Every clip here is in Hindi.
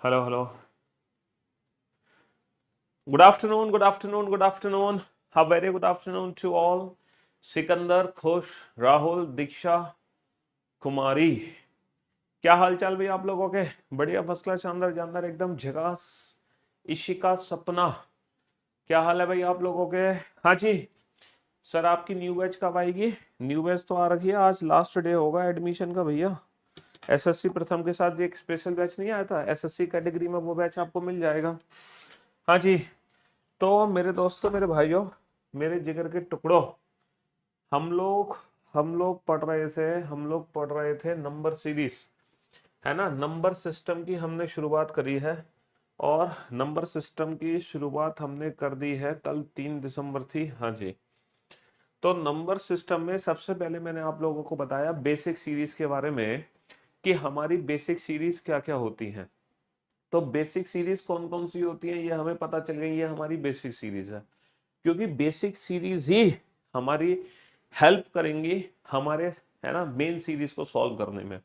Hello hello. Good afternoon, good afternoon, good afternoon. हाँ, very good afternoon to all. Sikandar, Khush, Rahul, दीक्षा, कुमारी, क्या हाल चाल भाई आप लोगों के? बढ़िया, फर्स्ट क्लास, शानदार जानदार, एकदम झकास। इशिका, सपना, क्या हाल है भाई आप लोगों के? हाँ जी सर, आपकी न्यू बैच कब आएगी? न्यू बैच तो आ रखी है, आज लास्ट डे होगा एडमिशन का भैया। एसएससी प्रथम के साथ एक स्पेशल बैच नहीं आया था एसएससी कैटेगरी में, वो बैच आपको मिल जाएगा। हाँ जी। तो मेरे दोस्तों, मेरे भाइयों, मेरे जिगर के टुकड़ों, हम लोग हम लोग पढ़ रहे थे नंबर सीरीज, है ना। नंबर सिस्टम की हमने शुरुआत करी है, और नंबर सिस्टम की शुरुआत हमने कर दी है, कल 3 दिसंबर थी। हाँ जी। तो नंबर सिस्टम में सबसे पहले मैंने आप लोगों को बताया बेसिक सीरीज के बारे में, कि हमारी बेसिक सीरीज क्या क्या होती हैं। तो बेसिक सीरीज कौन कौन सी होती है ये हमें पता चल गई, ये हमारी बेसिक सीरीज है। क्योंकि बेसिक सीरीज ही हमारी हेल्प करेंगी हमारे, है ना, मेन सीरीज को सॉल्व करने में।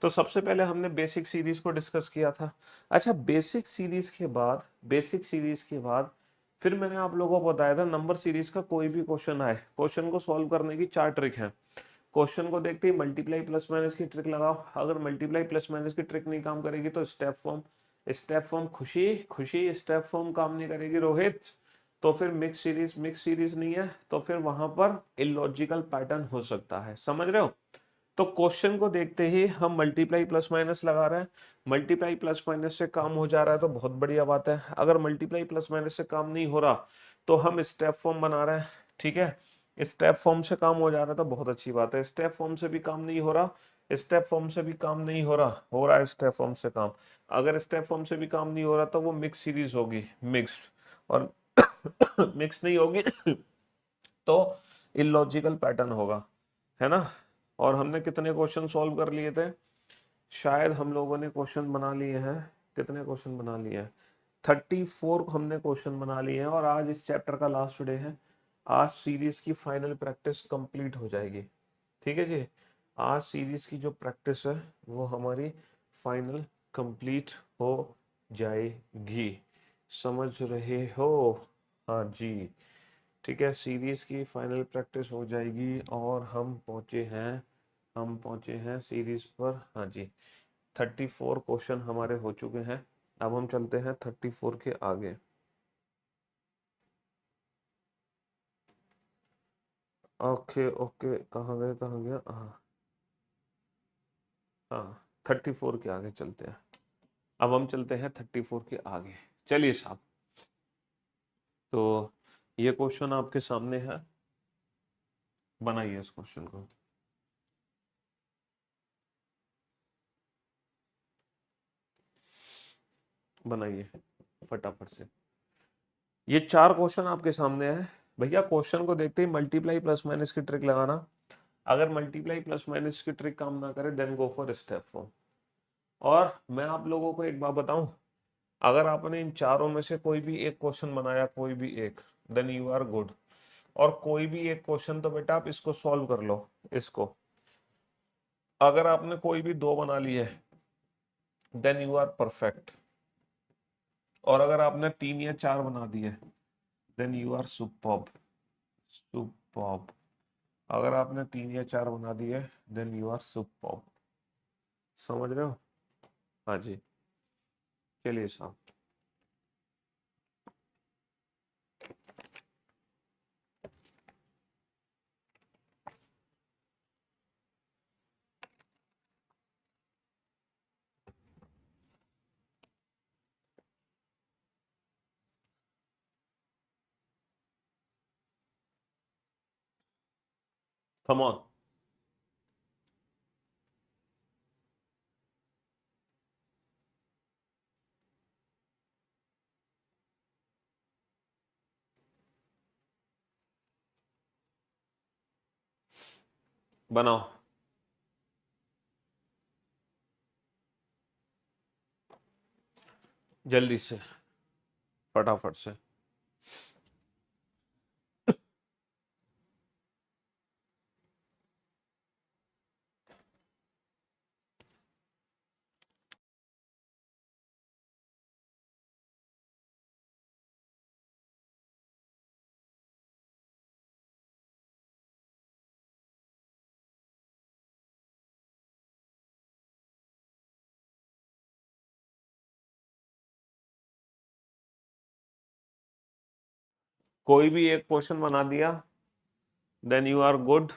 तो सबसे पहले हमने बेसिक सीरीज को डिस्कस किया था। अच्छा, बेसिक सीरीज के बाद फिर मैंने आप लोगों को बताया था नंबर सीरीज का कोई भी क्वेश्चन आए, क्वेश्चन को सॉल्व करने की 4 ट्रिक है। क्वेश्चन को देखते ही मल्टीप्लाई प्लस माइनस की ट्रिक लगाओ, अगर मल्टीप्लाई प्लस माइनस की ट्रिक नहीं काम करेगी तो स्टेप फॉर्म खुशी खुशी, स्टेप फॉर्म काम नहीं करेगी रोहित, तो फिर मिक्स सीरीज नहीं है, तो फिर वहां पर इलॉजिकल पैटर्न हो सकता है, समझ रहे हो। तो क्वेश्चन को देखते ही हम मल्टीप्लाई प्लस माइनस लगा रहे हैं, मल्टीप्लाई प्लस माइनस से काम हो जा रहा है तो बहुत बढ़िया बात है। अगर मल्टीप्लाई प्लस माइनस से काम नहीं हो रहा तो हम स्टेप फॉर्म बना रहे हैं, ठीक है। स्टेप फॉर्म से काम हो जा रहा है तो बहुत अच्छी बात है। स्टेप फॉर्म से भी काम नहीं हो रहा, स्टेप फॉर्म से भी काम नहीं हो रहा है स्टेप फॉर्म से काम। अगर स्टेप फॉर्म से भी काम नहीं हो रहा तो वो मिक्स सीरीज होगी, मिक्स्ड। और मिक्स नहीं होगी तो इलॉजिकल पैटर्न होगा, है ना। और हमने कितने क्वेश्चन सॉल्व कर लिए थे? शायद हम लोगों ने क्वेश्चन बना लिए हैं, कितने क्वेश्चन बना लिए हैं? 34 हमने क्वेश्चन बना लिए हैं, और आज इस चैप्टर का लास्ट डे है। आज सीरीज की फाइनल प्रैक्टिस कंप्लीट हो जाएगी, ठीक है जी। आज सीरीज की जो प्रैक्टिस है वो हमारी फाइनल कंप्लीट हो जाएगी, समझ रहे हो? हाँ जी, ठीक है। सीरीज की फाइनल प्रैक्टिस हो जाएगी, और हम पहुंचे हैं सीरीज पर। हाँ जी, 34 क्वेश्चन हमारे हो चुके हैं। अब हम चलते हैं 34 के आगे। ओके ओके, कहाँ गया? हाँ हाँ, 34 के आगे चलते हैं। अब हम चलते हैं 34 के आगे। चलिए साहब, तो ये क्वेश्चन आपके सामने है, बनाइए इस क्वेश्चन को। बनाइए फटाफट से। ये 4 क्वेश्चन आपके सामने है भैया। क्वेश्चन को देखते ही मल्टीप्लाई प्लस माइनस की ट्रिक लगाना। अगर मल्टीप्लाई प्लस माइनस की ट्रिक काम ना करे then go for step form. और मैं आप लोगों को एक बात बताऊं, अगर आपने इन चारों में से कोई भी एक क्वेश्चन बनाया, कोई भी एक, देन यू आर गुड। और कोई भी एक क्वेश्चन तो बेटा आप इसको सॉल्व कर लो, इसको। अगर आपने कोई भी 2 बना लिए देन यू आर परफेक्ट। और अगर आपने 3 या 4 बना दिए then you are superb, superb. अगर आपने 3 या 4 बना दिए देन यू आर सुपर्ब, समझ रहे हो? हाँ जी, चलिए साहब। Come on. बनाओ जल्दी से, फटाफट से। कोई भी एक क्वेश्चन बना दिया, देन यू आर गुड।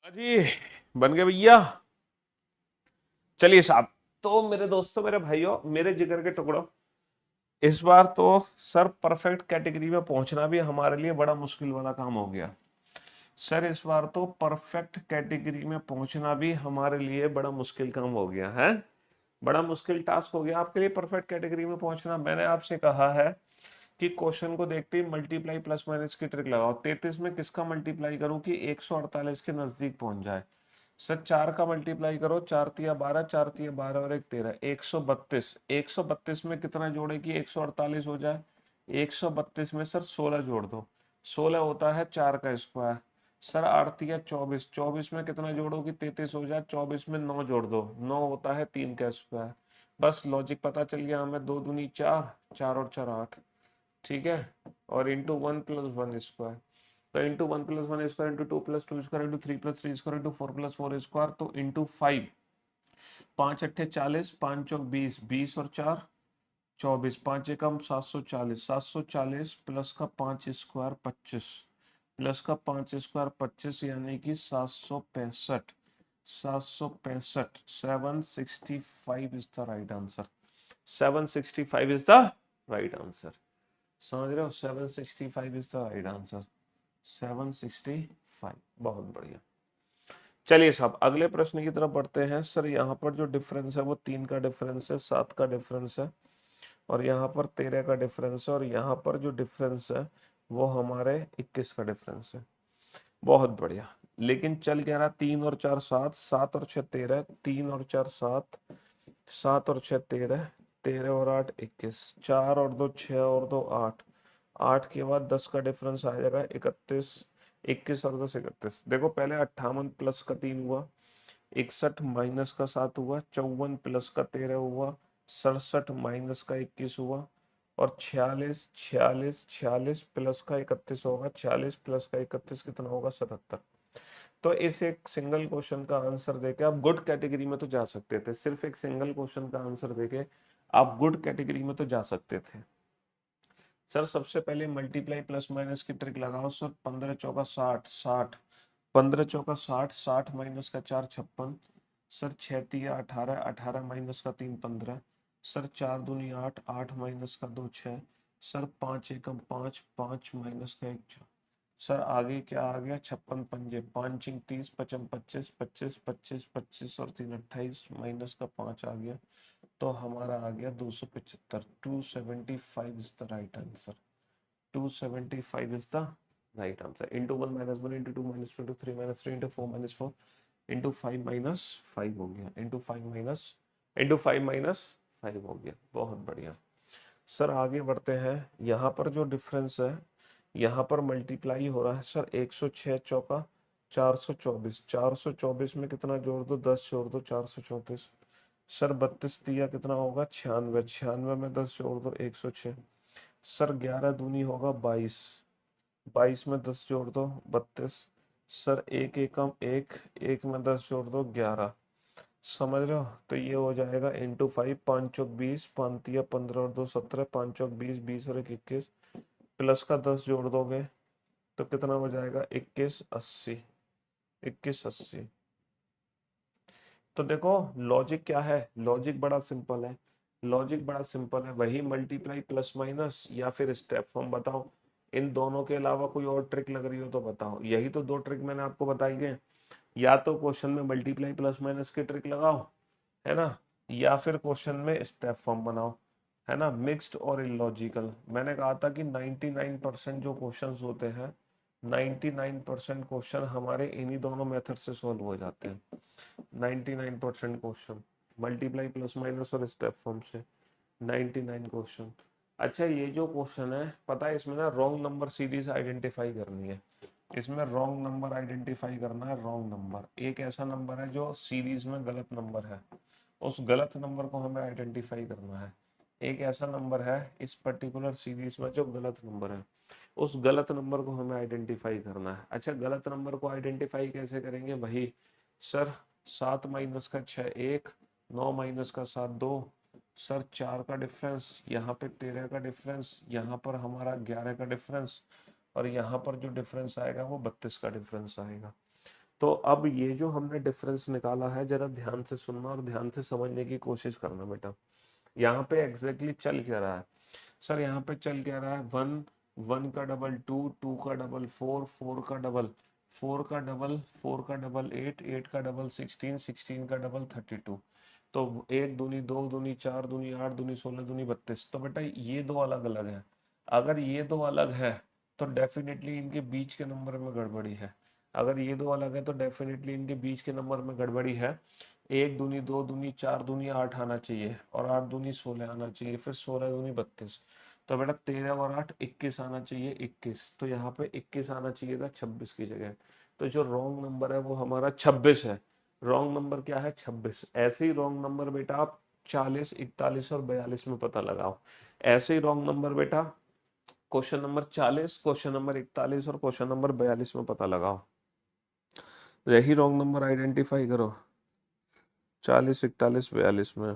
जी बन गए भैया। चलिए साहब, तो मेरे दोस्तों, मेरे भाइयों, मेरे जिगर के टुकड़ों, इस बार तो सर परफेक्ट कैटेगरी में पहुंचना भी हमारे लिए बड़ा मुश्किल वाला काम हो गया। सर इस बार तो परफेक्ट कैटेगरी में पहुंचना भी हमारे लिए बड़ा मुश्किल काम हो गया है। बड़ा मुश्किल टास्क हो गया आपके लिए परफेक्ट कैटेगरी में पहुंचना। मैंने आपसे कहा है कि क्वेश्चन को देखते ही मल्टीप्लाई प्लस माइनस की ट्रिक लगाओ। 33 में किसका मल्टीप्लाई करूं कि 148 के नजदीक पहुंच जाए। सर 4 का मल्टीप्लाई करो, 4 तिया 12, 4 तिया 12 और 1 13, 132। 132 में कितना जोड़े कि 148 हो जाए। 132 में सर 16 जोड़ दो, 16 होता है 4 का स्क्वायर। सर 8 तिया 24, 24 में कितना जोड़ो कि 33 हो जाए। 24 में 9 जोड़ दो, 9 होता है 3 का स्क्वायर। बस लॉजिक पता चल गया हमें। 2 दूनी 4, 4 और 4 8, ठीक है। और इंटू 1 प्लस 1 स्क्वायर, तो into 1 plus 1 square into 2 plus 2 square into 3 plus 3 square into 4 plus 4 square, तो इंटू 5। 5 अट्ठे 40, 5 चौक 20, 20 और 4 24, 5 एकम 740, 740 प्लस का 5 स्क्वायर 25, प्लस का 5 स्क्वायर 25 यानी कि 765। 765, 765 is the right answer. 765 is the right answer. समझ रहे हो, 765 इज द राइट आंसर। 765, बहुत बढ़िया। चलिए साहब अगले प्रश्न की तरफ बढ़ते हैं। सर यहाँ पर जो डिफरेंस है वो 3 का डिफरेंस है, 7 का डिफरेंस है, और यहाँ पर 13 का डिफरेंस है, और यहाँ पर जो डिफरेंस है वो हमारे 21 का डिफरेंस है। बहुत बढ़िया। लेकिन चल कह रहा 3 और 4 7, 7 और 6 13, 3 और 4 7, 7 और 6 13, 13 और 8 21, 4 और 2 6 और 2 8, 8 के बाद 10 का डिफरेंस आ जाएगा 31, 21 और 10 31। देखो पहले 58 प्लस का 3 हुआ, 61 माइनस का 7 हुआ, 54 प्लस का 13 हुआ, 67 माइनस का 21 हुआ, और 46 46 46 प्लस का 31 होगा। 46 प्लस का 31 कितना होगा, 77। तो इस एक सिंगल क्वेश्चन का आंसर देके आप गुड कैटेगरी में तो जा सकते थे। सिर्फ एक सिंगल क्वेश्चन का आंसर देके आप गुड कैटेगरी में तो जा सकते थे। सर सबसे पहले मल्टीप्लाई प्लस माइनस की ट्रिक लगाओ। सर 15 चौका 60, 60, 15 चौका 60, 60 माइनस का 4 56। सर 6 तिया 18, 18 माइनस का 3 15। सर 4 दूनी 8, 8 माइनस का 2 6। सर 5 एकम 5, 5 माइनस का 1 4। सर आगे क्या आ गया, 56 पंजे 5 चिंग 30, 55 25, 25 25 25 और 3 28 माइनस का 5 आ गया, तो हमारा आ गया 275। 275 is the right answer. 275 is the right answer. Into 1 minus 1 into 2 minus 2 into 3 minus 3 into 4 minus 4 into 5 minus 5 हो गया। into 5 minus 5 हो गया। बहुत बढ़िया। सर आगे बढ़ते हैं। यहाँ पर जो डिफरेंस है, यहाँ पर मल्टीप्लाई हो रहा है सर 106 चौका 424, 424 में कितना जोड़ दो, 10 जोड़ दो, 434। सर 32 दिया कितना होगा, 96, 96 में 10 जोड़ दो, 106। सर 11 दूनी होगा 22, 22 में 10 जोड़ दो, 32। सर एक एकम एक, एक में 10 जोड़ दो, 11। समझ रहे हो, तो ये हो जाएगा इंटू 5, 5 चौक 20, 5 तिया 15 और 2 17, 5 चौक 20, 20 और 1 21, प्लस का 10 जोड़ दोगे तो कितना हो जाएगा, 21 80, 21 80। तो देखो लॉजिक क्या है, लॉजिक बड़ा सिंपल है। लॉजिक बड़ा सिंपल है, वही मल्टीप्लाई प्लस माइनस या फिर स्टेप फॉर्म। बताओ इन दोनों के अलावा कोई और ट्रिक लग रही हो तो बताओ। यही तो दो ट्रिक मैंने आपको बताई है। या तो क्वेश्चन में मल्टीप्लाई प्लस माइनस की ट्रिक लगाओ, है ना, या फिर क्वेश्चन में स्टेप फॉर्म बनाओ, है ना। मिक्स्ड और इलॉजिकल, मैंने कहा था कि 99% जो क्वेश्चंस होते हैं, 99% क्वेश्चन हमारे इन्हीं दोनों मेथड से सॉल्व हो जाते हैं। 99% क्वेश्चन मल्टीप्लाई प्लस माइनस और स्टेप फॉर्म से, 99 क्वेश्चन। अच्छा ये जो क्वेश्चन है, पता है इसमें ना रॉन्ग नंबर सीरीज आइडेंटिफाई करनी है। इसमें रॉन्ग नंबर आइडेंटिफाई करना है। रॉन्ग नंबर एक ऐसा नंबर है जो सीरीज में गलत नंबर है, उस गलत नंबर को हमें आइडेंटिफाई करना है। एक ऐसा नंबर है इस पर्टिकुलर सीरीज में जो गलत नंबर है, उस गलत नंबर को हमें आइडेंटिफाई करना है। अच्छा गलत नंबर को आइडेंटिफाई कैसे करेंगे, वही सर 7 माइनस का 6 1, 9 माइनस का 7 2। सर 4 का डिफरेंस, यहाँ पे 13 का डिफरेंस, यहाँ पर हमारा 11 का डिफरेंस, और यहाँ पर जो डिफरेंस आएगा वो 32 का डिफरेंस आएगा। तो अब ये जो हमने डिफरेंस निकाला है, जरा ध्यान से सुनना और ध्यान से समझने की कोशिश करना बेटा। यहाँ पे एग्जैक्टली चल क्या रहा है सर? यहाँ पे चल क्या रहा है, वन, वन का डबल टू, टू का डबल फोर, फोर का डबल फोर का डबल, फोर का डबल एट, एट का डबल 16, 16 का डबल 32। तो एक दूनी दो, दूनी चार, दूनी आठ, दूनी 16, दूनी 32। तो बेटा ये दो अलग अलग है। अगर ये दो अलग है तो डेफिनेटली इनके बीच के नंबर में गड़बड़ी है। अगर ये दो अलग है तो डेफिनेटली इनके बीच के नंबर में गड़बड़ी है। एक दूनी दो, दूनी चार, दूनी आठ आना चाहिए, और आठ दूनी 16 आना चाहिए, फिर 16 दूनी 32। तो बेटा 13 और 8 21 आना चाहिए, 21। तो यहाँ पे 21 आना चाहिए था 26 की जगह। तो जो रॉन्ग नंबर है वो हमारा 26 है। रॉन्ग नंबर क्या है? 26। ऐसे ही रॉन्ग नंबर बेटा आप 40, 41 और 42 में पता लगाओ। ऐसे ही रॉन्ग नंबर बेटा क्वेश्चन नंबर 40, क्वेश्चन नंबर 41 और क्वेश्चन नंबर 42 में पता लगाओ। यही रॉन्ग नंबर आइडेंटिफाई करो 40, 41, 42 में।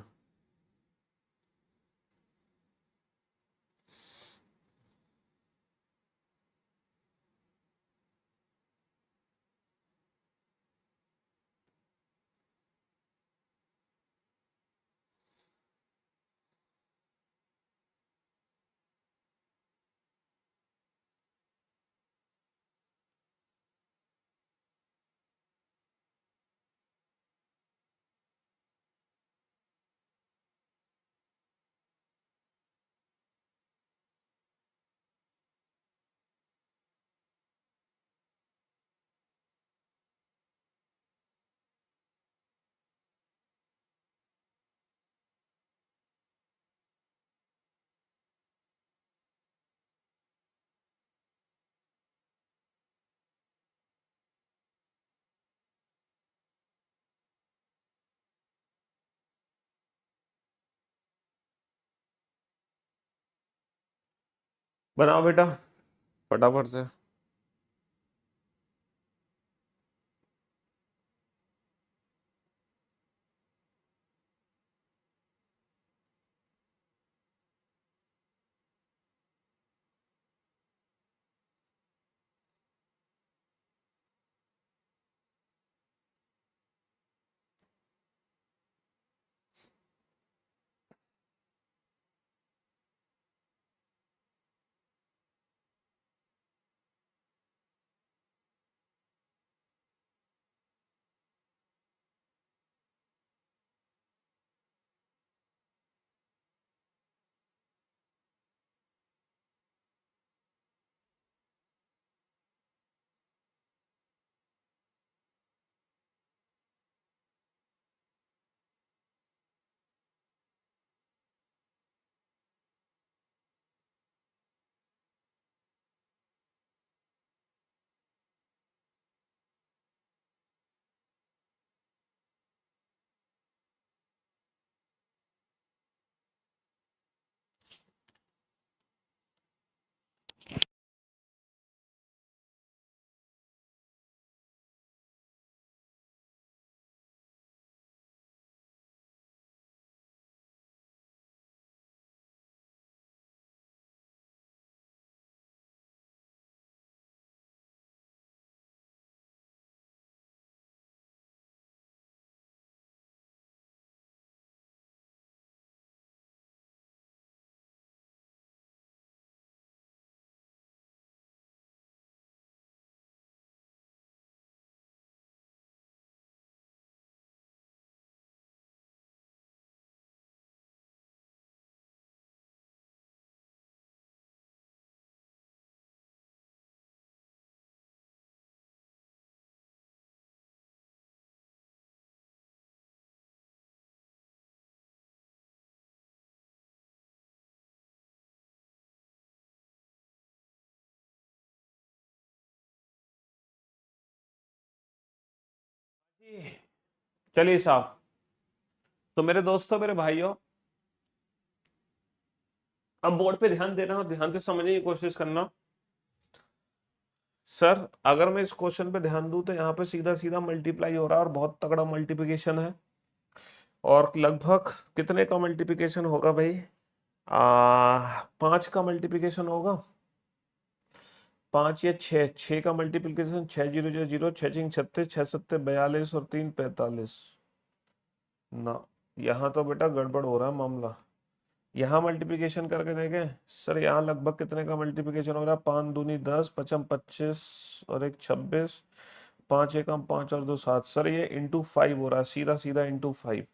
बनाओ बेटा फटाफट से। चलिए साहब, तो मेरे दोस्तों, मेरे भाइयों, अब बोर्ड पे ध्यान देना और ध्यान से समझने की कोशिश करना। सर अगर मैं इस क्वेश्चन पे ध्यान दूं तो यहाँ पे सीधा सीधा मल्टीप्लाई हो रहा है और बहुत तगड़ा मल्टीप्लिकेशन है। और लगभग कितने का मल्टीप्लिकेशन होगा भाई? 5 का मल्टीप्लिकेशन होगा। 5 या 6, 6 का मल्टीप्लीकेशन 6 जीरो या जीरो, 6 चिंग 36, 6 सत्ते 42 और 3 45 ना। यहाँ तो बेटा गड़बड़ हो रहा है मामला। यहाँ मल्टीप्लिकेशन करके देखें सर, यहाँ लगभग कितने का मल्टीप्लिकेशन हो रहा है, 5 दूनी 10, पचम 25 और एक 26, 5 एकम 5 और 2 7। सर ये इंटू 5 हो रहा है, सीधा सीधा इंटू 5।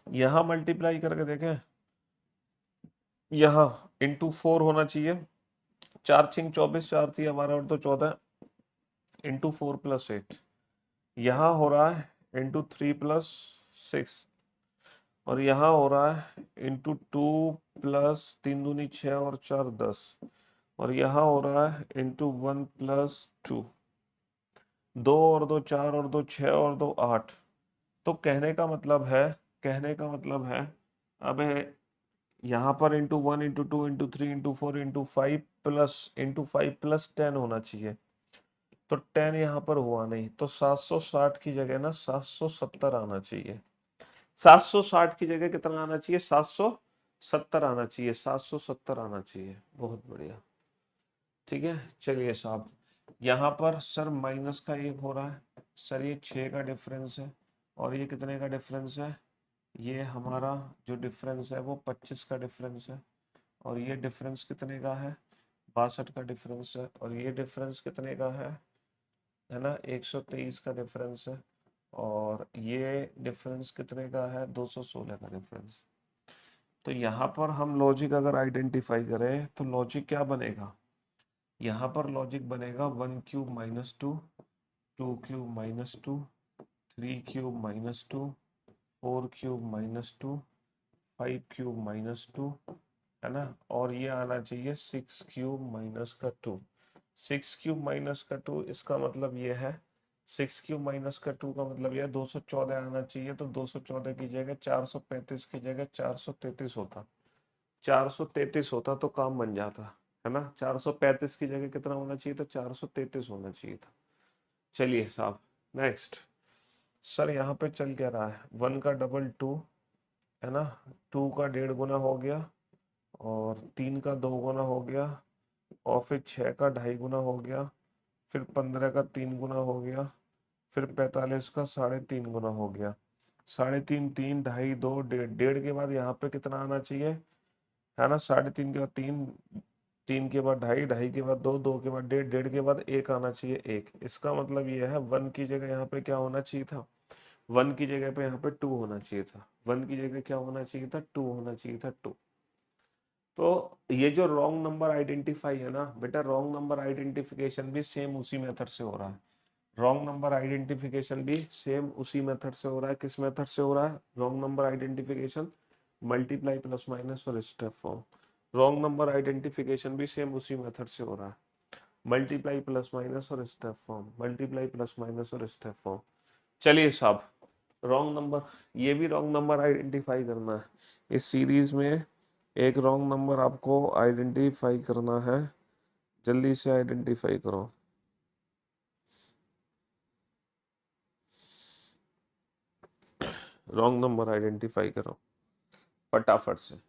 यहाँ मल्टीप्लाई करके देखें, यहाँ इंटू 4 होना चाहिए, 4 छिंग 24, 4 थी हमारा और तो 14, इंटू 4 प्लस 8। यहाँ हो रहा है इंटू 3 प्लस 6, और यहाँ हो रहा है इंटू 2 प्लस 3 दूनी 6 और 4 10, और यहाँ हो रहा है इंटू 1 प्लस 2। 2 और 2 4 और 2 6 और 2 8। तो कहने का मतलब है अब यहाँ पर into 1 into 2 into 3 into 4 into 5 plus 10 होना चाहिए। तो 10 यहाँ पर हुआ नहीं, तो 760 की जगह ना 770 आना चाहिए। 760 की जगह कितना आना चाहिए, 770 आना चाहिए, 770 आना चाहिए। बहुत बढ़िया, ठीक है। चलिए साहब, यहाँ पर सर माइनस का 1 हो रहा है, सर ये 6 का डिफरेंस है, और ये कितने का डिफरेंस है, ये हमारा जो डिफरेंस है वो 25 का डिफरेंस है, और ये डिफरेंस कितने का है, 62 का डिफरेंस है, और ये डिफरेंस कितने का है ना, 123 का डिफरेंस है, और ये डिफरेंस कितने का है, 216 का डिफरेंस। तो यहाँ पर हम लॉजिक अगर आइडेंटिफाई करें तो लॉजिक क्या बनेगा, यहाँ पर लॉजिक बनेगा 1 cube minus 2, 2 cube minus 2, 3 cube minus 2, 4 cube minus 2, 5 cube minus 2, है ना, और ये आना चाहिए 6 क्यूब माइनस का 2। 6 क्यूब माइनस का 2, इसका मतलब ये है 6 क्यूब माइनस का 2 का मतलब यह 214 आना चाहिए। तो 214 की जगह 435 की जगह 433 होता, 433 होता तो काम बन जाता, है ना। 435 की जगह कितना होना चाहिए था, 433 होना चाहिए था। चलिए साहब नेक्स्ट। सर यहाँ पे चल क्या रहा है, 1 का डबल 2, है ना, 2 का 1.5 गुना हो गया, और 3 का 2 गुना हो गया, और फिर 6 का 2.5 गुना हो गया, फिर 15 का 3 गुना हो गया, फिर 45 का 3.5 गुना हो गया। 3.5 3 2.5 2 1.5, 1.5 के बाद यहाँ पे कितना आना चाहिए, है ना, 3.5 के बाद 3, 3 के बाद 2.5, 2.5 के बाद 2, 2 के बाद 1.5, 1.5 के बाद 1 आना चाहिए 1। इसका मतलब ये है 1 की जगह यहाँ पे क्या होना चाहिए था, 1 की जगह पे यहाँ पे 2 होना चाहिए था, 1 की जगह क्या होना चाहिए था, 2 होना चाहिए था, 2। तो ये जो रॉन्ग नंबर आइडेंटिफाई है ना बेटा, रॉन्ग नंबर आइडेंटिफिकेशन भी सेम उसी मेथड से हो रहा है। रॉन्ग नंबर आइडेंटिफिकेशन भी सेम उसी मेथड से हो रहा है। किस मेथड से हो रहा है wrong number identification, multiply plus minus और step form. Wrong number identification भी सेम उसी मेथड से हो रहा है, मल्टीप्लाई प्लस माइनस और step form, multiply plus minus और स्टेप फॉर्म। चलिए साहब, रॉन्ग नंबर, ये भी रॉन्ग नंबर आइडेंटिफाई करना है। इस सीरीज में एक रॉन्ग नंबर आपको आइडेंटिफाई करना है, जल्दी से आइडेंटिफाई करो। रॉन्ग नंबर आइडेंटिफाई करो फटाफट से।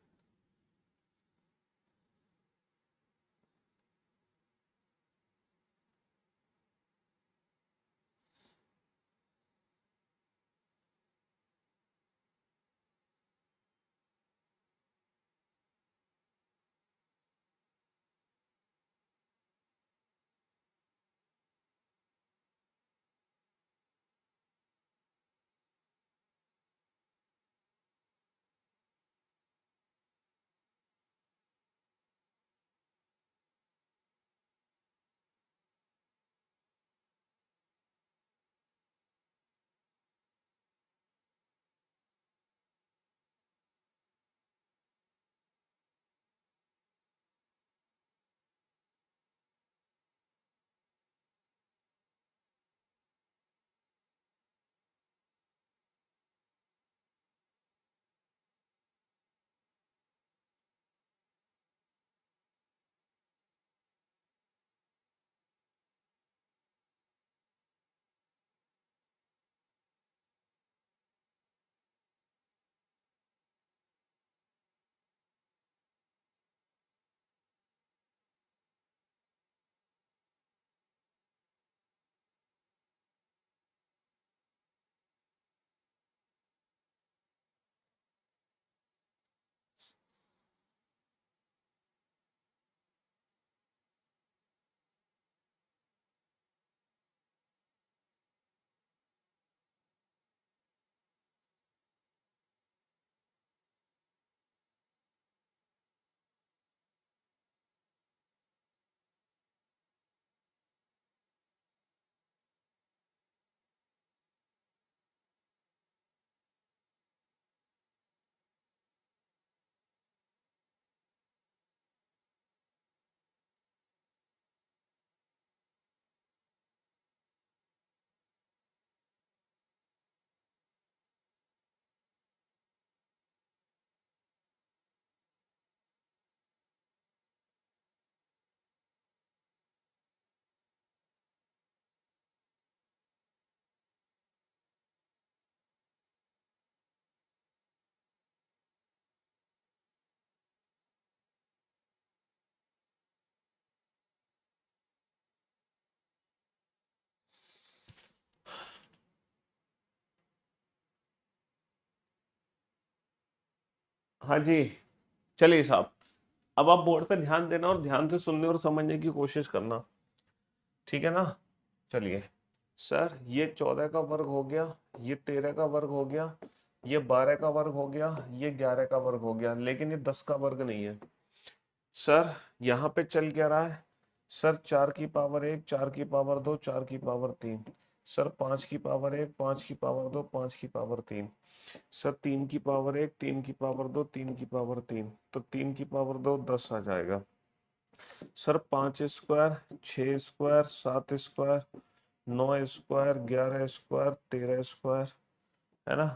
हाँ जी, चलिए साहब, अब आप बोर्ड पे ध्यान देना और ध्यान से सुनने और समझने की कोशिश करना, ठीक है ना। चलिए सर, ये 14 का वर्ग हो गया, ये 13 का वर्ग हो गया, ये 12 का वर्ग हो गया, ये 11 का वर्ग हो गया, लेकिन ये 10 का वर्ग नहीं है। सर यहाँ पे चल क्या रहा है, सर 4 की पावर 1, 4 की पावर 2, 4 की पावर 3, सर 5 की पावर 1, 5 की पावर 2, 5 की पावर 3, सर 3 की पावर 1, 3 की पावर 2, 3 की पावर 3, तो 3 की पावर 2 10 आ जाएगा। Sir 5 square, 6 square, 7 square, 9 square, 11 square, 13 square, है ना,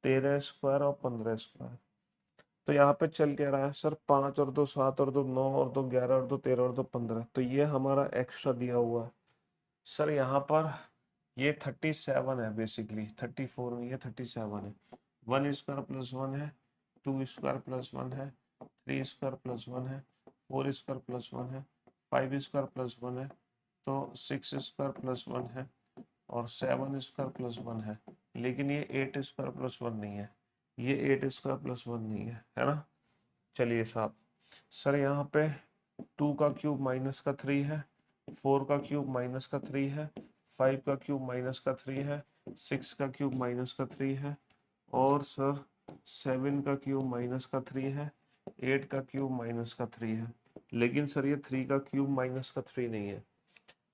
13 स्क्वायर और 15 स्क्वायर। तो यहाँ पे चल क्या रहा है सर, 5 और 2 7 और 2 9 और 2 11 और 2 13 और 2 15, तो ये हमारा एक्स्ट्रा दिया हुआ है। सर यहाँ पर ये 37 है, बेसिकली 34 नहीं है, 37 है। 1 स्क्वायर प्लस 1 है, 2 स्क्वायर प्लस 1 है, 3 स्क्वायर प्लस 1 है, 4 स्क्वायर प्लस 1 है, 5 स्क्वायर प्लस 1 है, तो 6 स्क्वायर प्लस 1 है, और 7 स्क्वायर प्लस 1 है। लेकिन ये 8 स्क्वायर प्लस 1 नहीं है, ये 8 स्क्वायर प्लस 1 नहीं है ना। चलिए साहब, सर यहाँ पे 2 का क्यूब माइनस का 3 है, 4 का क्यूब माइनस का 3 है, 5 का क्यूब माइनस का 3 है, 6 का क्यूब माइनस का 3 है, और सर 7 का क्यूब माइनस का 3 है, 8 का क्यूब माइनस का 3 है। लेकिन सर ये 3 का क्यूब माइनस का 3 नहीं है,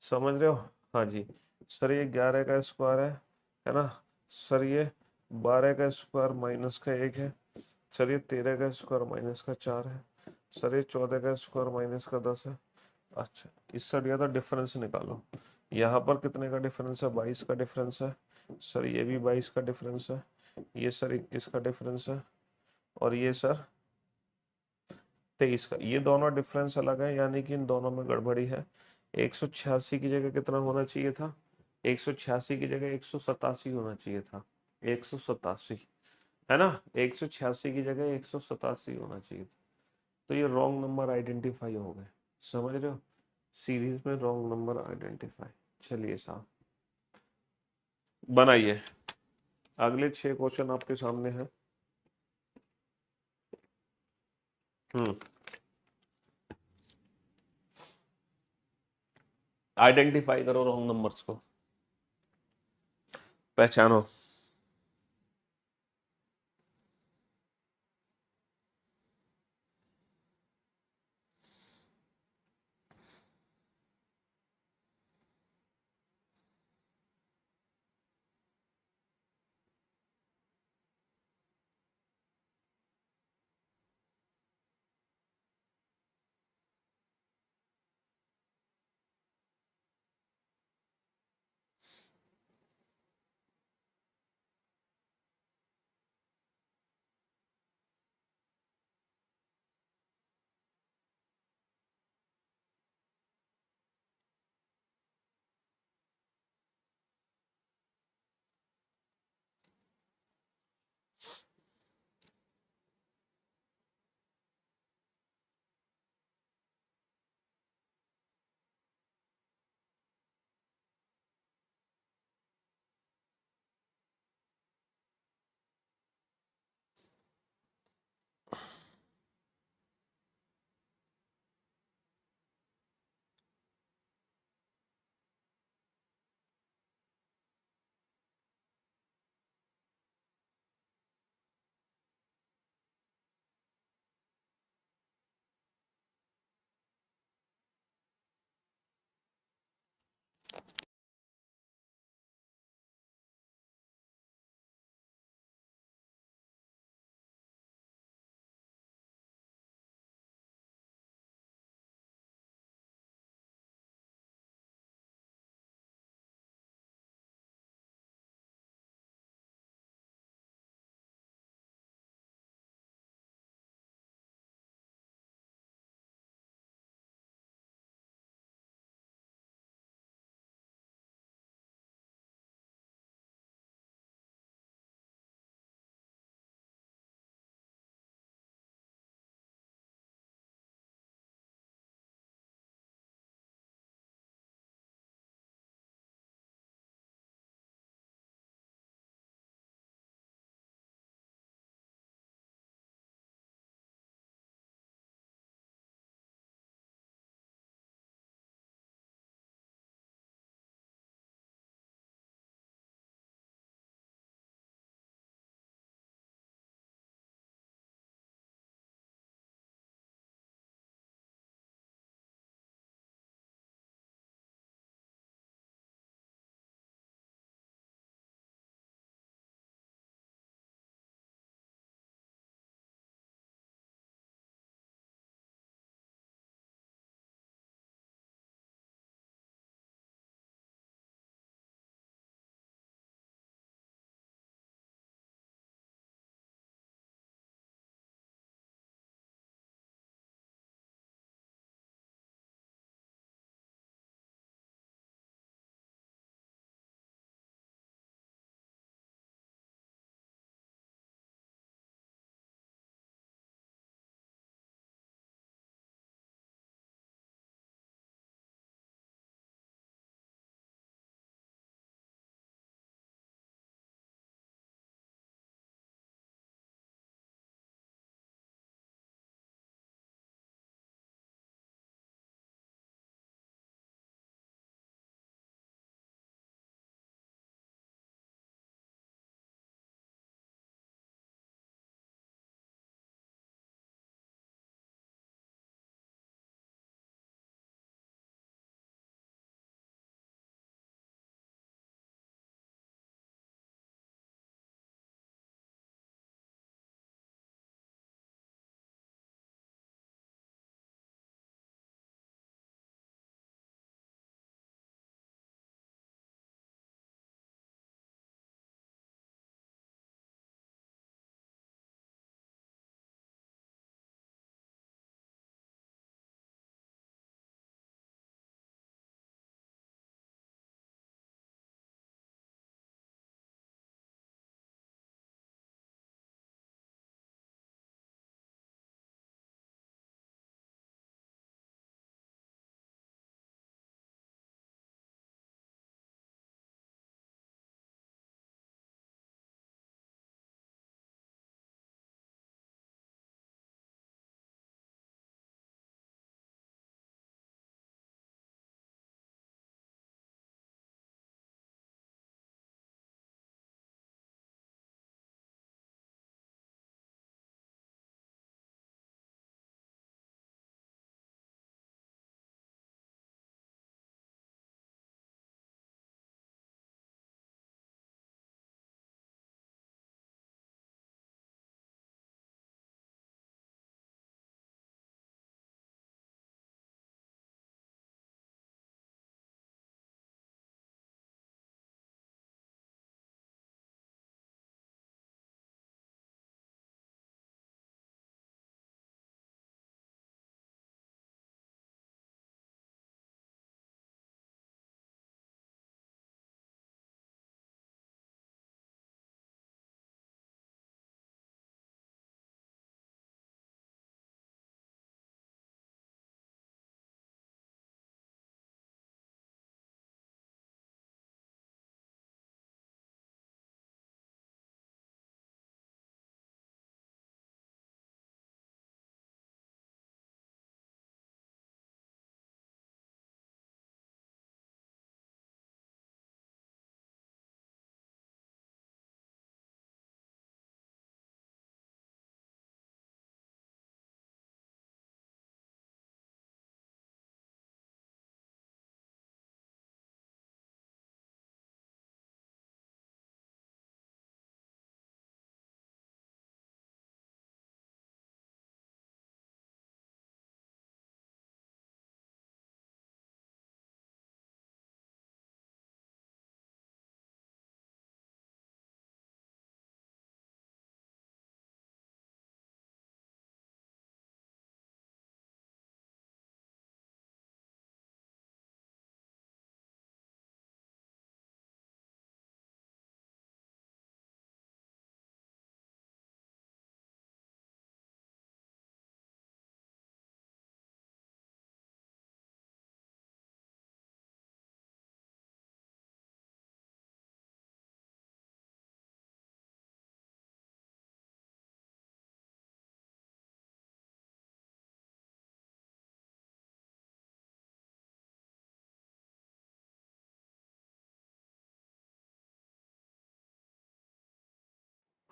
समझ रहे हो। हाँ जी, सर ये 11 का स्क्वायर है ना। सर ये 12 का स्क्वायर माइनस का 1 है। सर ये 13 का स्क्वायर माइनस का 4 है। सर ये 14 का स्क्वायर माइनस का 10 है। अच्छा, इससे ज़्यादा डिफरेंस निकालो। यहाँ पर कितने का डिफरेंस है, 22 का डिफरेंस है। सर ये भी 22 का डिफरेंस है। ये सर 21 का डिफरेंस है, और ये सर 23 का। ये दोनों डिफरेंस अलग है, यानी कि इन दोनों में गड़बड़ी है। 186 की जगह कितना होना चाहिए था, 186 की जगह 187 होना चाहिए था, 187, है ना। 186 की जगह 187 होना चाहिए था। तो ये रॉन्ग नंबर आइडेंटिफाई हो गए, समझ रहे हो, सीरीज में रॉन्ग नंबर आइडेंटिफाई। चलिए साहब, बनाइए। अगले 6 क्वेश्चन आपके सामने हैं। हम्म, आइडेंटिफाई करो रॉन्ग नंबर्स को, पहचानो।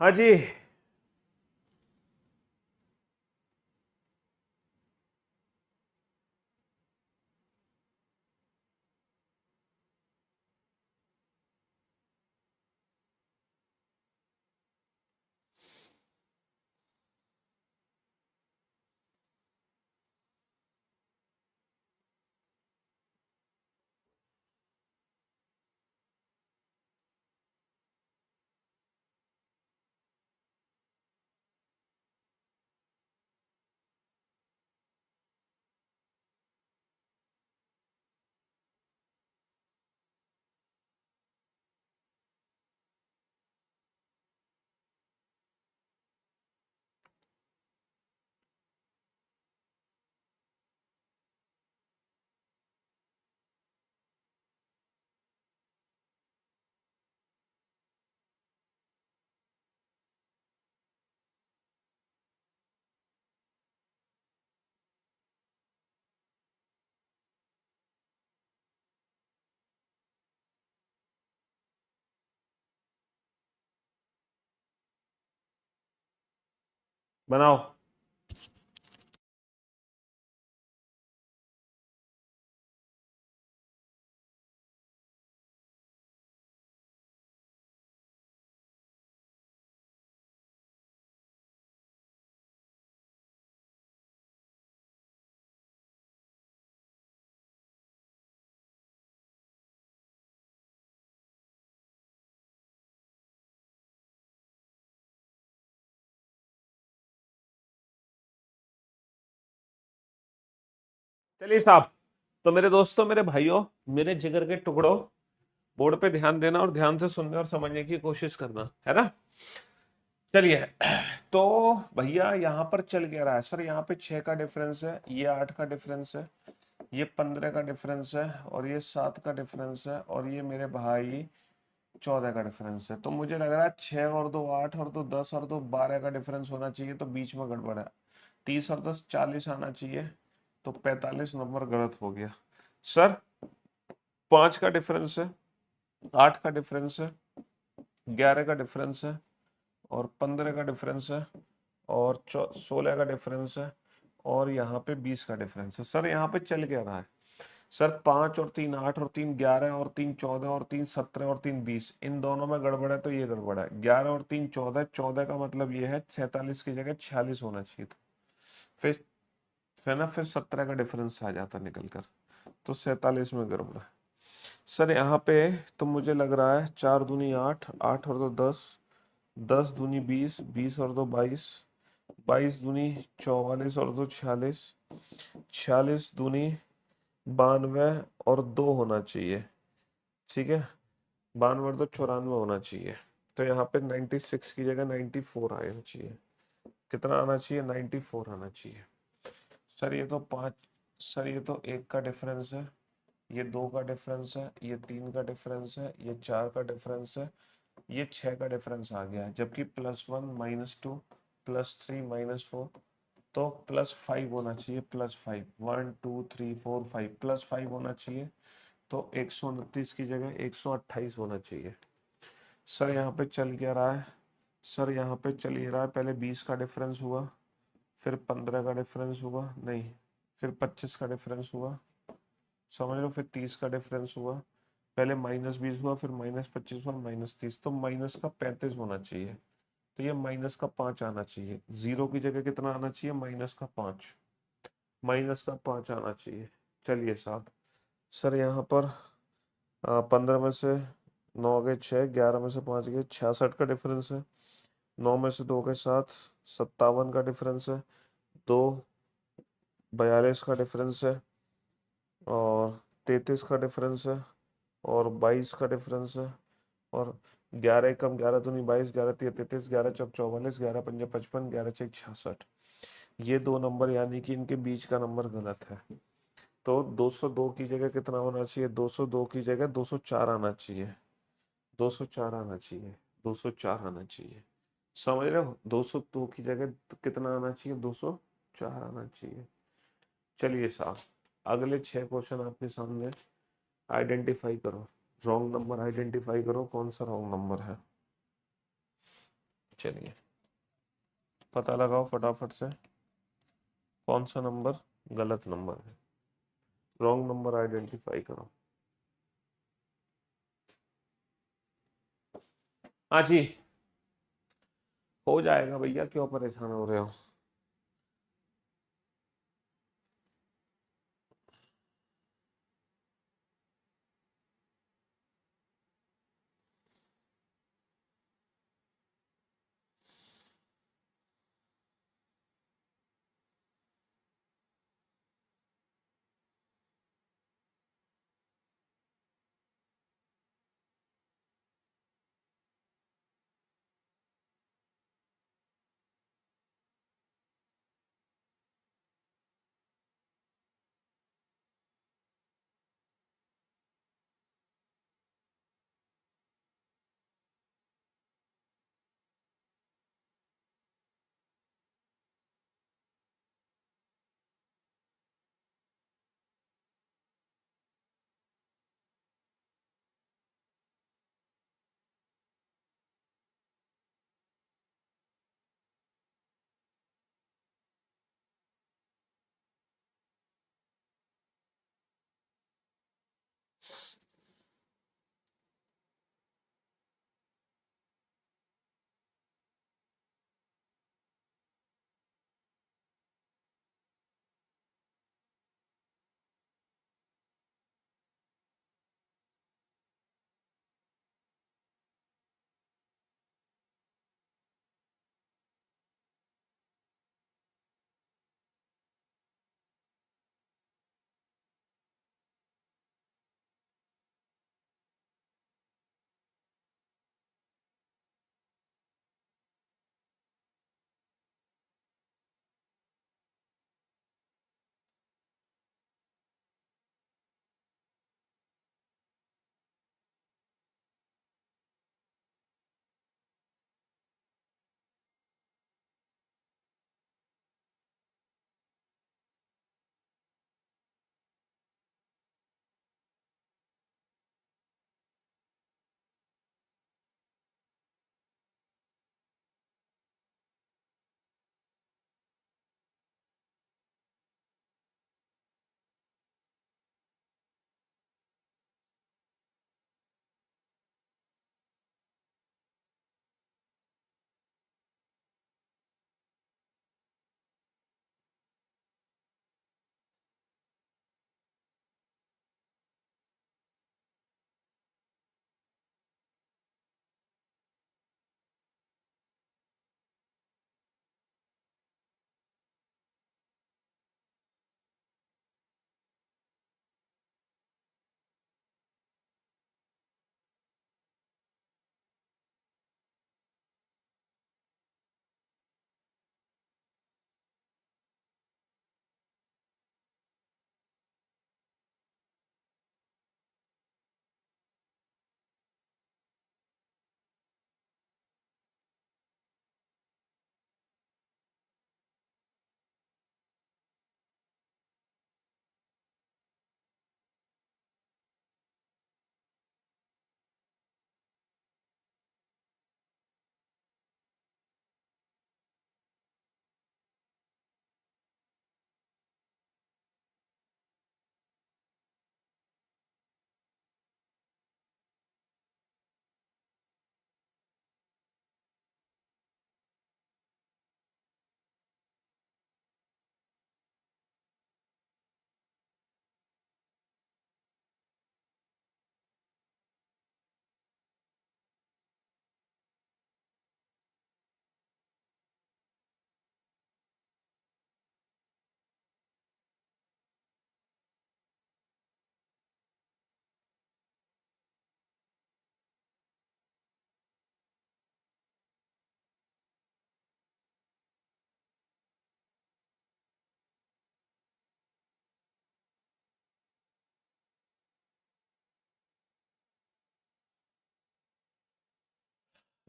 हाँ जी। बनाओ। चलिए साहब, तो मेरे दोस्तों, मेरे भाइयों, मेरे जिगर के टुकड़ों, बोर्ड पे ध्यान देना और ध्यान से सुनने और समझने की कोशिश करना, है ना। चलिए, तो भैया यहाँ पर चल क्या रहा है सर, यहाँ पे 6 का डिफरेंस है, ये 8 का डिफरेंस है, ये 15 का डिफरेंस है, और ये 7 का डिफरेंस है, और ये मेरे भाई 14 का डिफरेंस है। तो मुझे लग रहा है 6 और 2 8 और 2 10 और 2 12 का डिफरेंस होना चाहिए, तो बीच में गड़बड़ है। 30 और 10 40 आना चाहिए, तो 45 नंबर गलत हो गया सर। 5 का डिफरेंस है, 8 का डिफरेंस है, 11 का डिफरेंस है, और 15 का डिफरेंस है, और 16 का डिफरेंस है, और यहाँ पे 20 का डिफरेंस है। सर यहाँ पे चल क्या रहा है सर, 5 और 3 8 और 3 11 और 3 14 और 3 17 और 3 20, इन दोनों में गड़बड़ है, तो ये गड़बड़ है। 11 और 3 14, 14 का मतलब ये है 46 की जगह 46 होना चाहिए था। फिर ना, फिर 17 का डिफरेंस आ जाता निकल कर, तो 47 में गड़बड़ है सर। यहाँ पे तो मुझे लग रहा है 4 दूनी 8, 8 और 2 10, 10 दूनी 20, 20 और 2 22, 22 दूनी 44 और 2 46, 46 दूनी 92 और 2 होना चाहिए, ठीक है। 92 और 2 94 होना चाहिए, तो यहाँ पे 96 की जगह 94 आना चाहिए। कितना आना चाहिए? 94 आना चाहिए सर। ये तो 5, सर ये तो 1 का डिफरेंस है, ये 2 का डिफरेंस है, ये 3 का डिफरेंस है, ये 4 का डिफरेंस है, ये 6 का डिफरेंस आ गया, जबकि +1 -2 +3 -4, तो +5 होना चाहिए, +5 1 2 3 4 5 +5 होना चाहिए, तो 129 की जगह 128 होना चाहिए सर। यहाँ पे चल क्या रहा है सर, यहाँ पे चल ये रहा है, पहले 20 का डिफरेंस हुआ, फिर 15 का डिफरेंस हुआ, नहीं, फिर 25 का डिफरेंस हुआ, समझ लो, फिर 30 का डिफरेंस हुआ, पहले -20 हुआ, फिर -25 हुआ, -30, तो -35 होना चाहिए, तो ये -5 आना चाहिए। जीरो की जगह कितना आना चाहिए? -5, -5 आना चाहिए। चलिए साहब, सर यहाँ पर 15 में से 9 गए 6, 11 में से 5 गए 66 का डिफरेंस है, 9 में से 2 गए 7, 57 का डिफरेंस है, 2 42 का डिफरेंस है, और 33 का डिफरेंस है, और 22 का डिफरेंस है, और 11 कम 11 दूनी 22, 11 तिया 33, 11 चौक 44, 11 पंजा 55, 11 छक 66, ये दो नंबर यानी कि इनके बीच का नंबर गलत है। तो 202 की जगह कितना होना चाहिए? 202 की जगह 204 आना चाहिए, 204 आना चाहिए, 204 आना चाहिए, समझ रहे हो। 202 की जगह कितना आना चाहिए? 204 आना चाहिए। चलिए साहब, अगले 6 क्वेश्चन आपके सामने, आइडेंटिफाई करो, रॉन्ग नंबर आइडेंटिफाई करो, कौन सा रॉन्ग नंबर है। चलिए पता लगाओ फटाफट से कौन सा नंबर गलत नंबर है, रॉन्ग नंबर आइडेंटिफाई करो। हाँ जी, हो जाएगा भैया, क्यों परेशान हो रहे हो।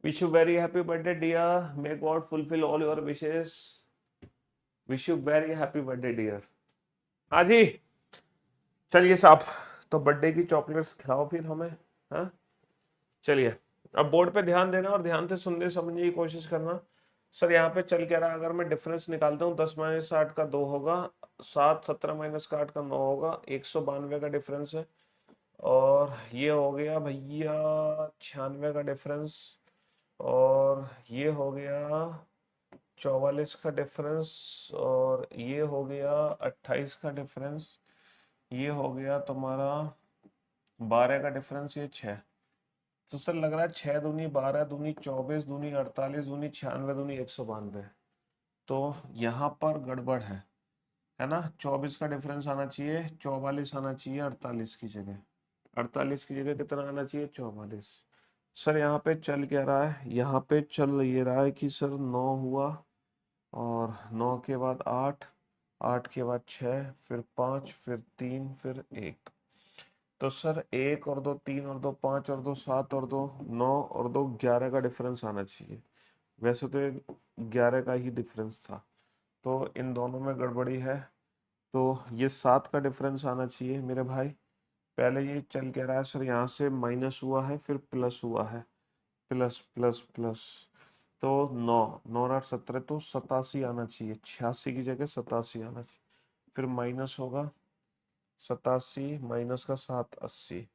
Wish you very happy birthday dear, may God fulfil all your wishes. Wish you very happy birthday dear. हाँ जी, चलिए साहब, तो बर्थडे की चॉकलेट्स खिलाओ फिर हमें। हाँ चलिए, अब बोर्ड पे ध्यान देना और ध्यान से सुनने समझने की कोशिश करना। सर यहाँ पे चल क्या रहा है, अगर मैं डिफरेंस निकालता हूँ 10 - 8 का 2 होगा, 7 17 - 8 का 9 होगा, 192 का डिफरेंस है। और ये हो गया भैया 96 का डिफरेंस, और ये हो गया 44 का डिफरेंस, और ये हो गया 28 का डिफरेंस, ये हो गया तुम्हारा 12 का डिफरेंस, ये 6। तो सर लग रहा है 6 दूनी 12 दूनी 24 दूनी 48 दूनी 96 दूनी 192। तो यहाँ पर गड़बड़ है ना। 24 का डिफरेंस आना चाहिए, 44 आना चाहिए 48 की जगह, 48 की जगह कितना आना चाहिए 44। सर यहाँ पे चल क्या रहा है, यहाँ पे चल ये रहा है कि सर 9 हुआ, और 9 के बाद 8, 8 के बाद 6, फिर 5, फिर 3, फिर 1। तो सर 1 और 2 3 और 2 5 और 2 7 और 2 9 और 2 11 का डिफरेंस आना चाहिए। वैसे तो ये 11 का ही डिफरेंस था, तो इन दोनों में गड़बड़ी है। तो ये 7 का डिफरेंस आना चाहिए मेरे भाई। पहले ये चल क्या रहा है सर, यहाँ से माइनस हुआ है फिर प्लस हुआ है, प्लस प्लस प्लस। तो 9 9 और 17, तो 87 आना चाहिए, 86 की जगह 87 आना चाहिए। फिर माइनस होगा 87 माइनस का 7 80,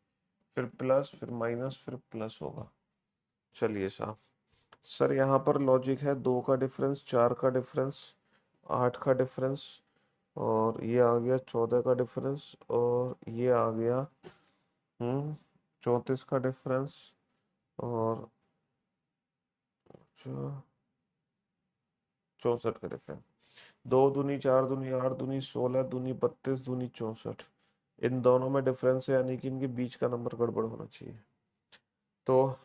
फिर प्लस फिर माइनस फिर प्लस होगा। चलिए साहब, सर यहाँ पर लॉजिक है 2 का डिफरेंस, 4 का डिफरेंस, 8 का डिफरेंस, और ये आ गया 14 का डिफरेंस, और ये आ गया 34 का डिफरेंस, और 64 का डिफरेंस। 2 दूनी 4 दूनी 8 दूनी 16 दूनी 32 दूनी 64। इन दोनों में डिफरेंस है, यानी कि इनके बीच का नंबर गड़बड़ होना चाहिए। तो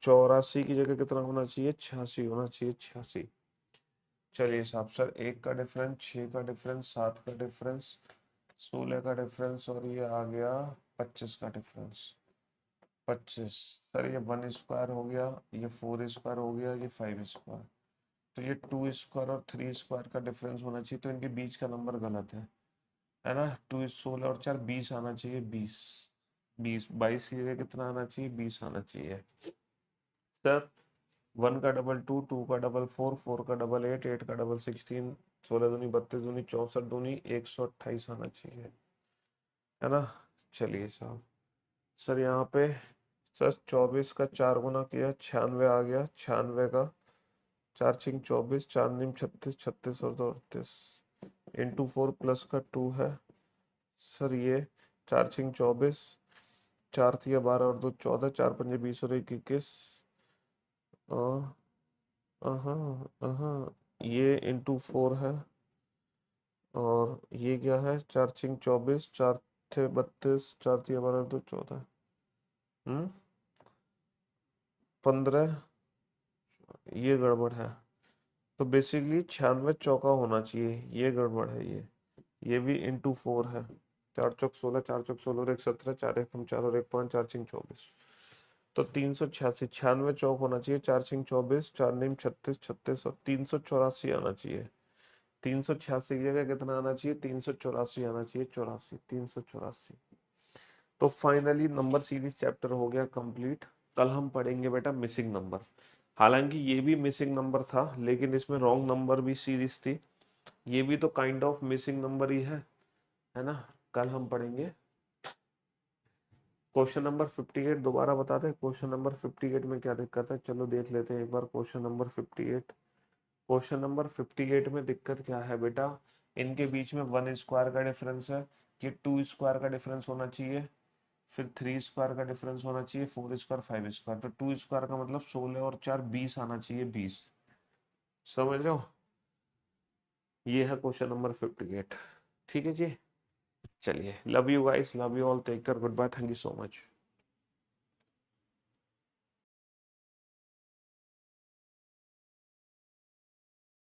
84 की जगह कितना होना चाहिए, 86 होना चाहिए, 86। चलिए साहब, सर 1 का डिफरेंस, 6 का डिफरेंस, 7 का डिफरेंस, 16 का डिफरेंस, और ये आ गया 25 का डिफरेंस। 25। सर ये 1 स्क्वायर हो गया, ये 4 स्क्वायर हो गया, ये 5 स्क्वायर। तो ये 2 स्क्वायर और 3 स्क्वायर का डिफरेंस होना चाहिए, तो इनके बीच का नंबर गलत है ना। 2 16 और 4 20 आना चाहिए, 20 20 22 की जगह कितना आना चाहिए, 20 आना चाहिए। सर 1 का डबल 2, 2 का डबल 4, 4 का डबल 8, 8 का डबल 16, 16 दूनी 32 दूनी 64 दूनी 128 आना चाहिए, है ना। चलिए साहब, सर यहाँ पे सर 24 का 4 गुना किया 96 आ गया, 96 का 4 छिंग 24, 4 नीम 36, 36 और 2 38, इंटू 4 प्लस का 2 है। सर ये 4 छिंग 24, 4 थिया 12 और 2 14, 4 पंजे 20 और 1 21, और ये इंटू 4 है, और ये क्या है 4 छिंग 24, 4 थे 32, 4 थिया 12 और 2 14, 15। ये गड़बड़ है, तो बेसिकली 96 चौका होना चाहिए, ये गड़बड़ है। ये भी इंटू 4 है, 4 चौक 16, 4 चौक 16 और 1 17, 4 1 4 और 1 5, 4 छिंग 24, तो 386। 96 चौक होना चाहिए, 4 छिंग 24, 4 नीम 36, 36 और 384 आना चाहिए। 386 की जगह कितना आना चाहिए, 384 आना चाहिए, 84 384। तो फाइनली नंबर सीरीज चैप्टर हो गया कंप्लीट। कल हम पढ़ेंगे बेटा मिसिंग नंबर। हालांकि ये भी मिसिंग नंबर था, लेकिन इसमें रॉन्ग नंबर भी सीरीज थी। ये भी तो काइंड ऑफ मिसिंग नंबर ही है ना। कल हम पढ़ेंगे क्वेश्चन नंबर 58। दोबारा बता दें क्वेश्चन नंबर 58 में क्या दिक्कत है, चलो देख लेते हैं एक बार क्वेश्चन नंबर 58। क्वेश्चन नंबर 58 में दिक्कत क्या है बेटा, इनके बीच में 1 स्क्वायर का डिफरेंस है, ये 2 स्क्वायर का डिफरेंस होना चाहिए, फिर 3 स्क्वायर का डिफरेंस होना चाहिए, 4 स्क्वायर 5 स्क्वायर। तो 2 स्क्वायर का मतलब 16 और 4 20 आना चाहिए, 20। समझ रहे हो, ये है क्वेश्चन नंबर 58। ठीक है जी, चलिए, love you guys, love you all, take care, good bye, thank you so much.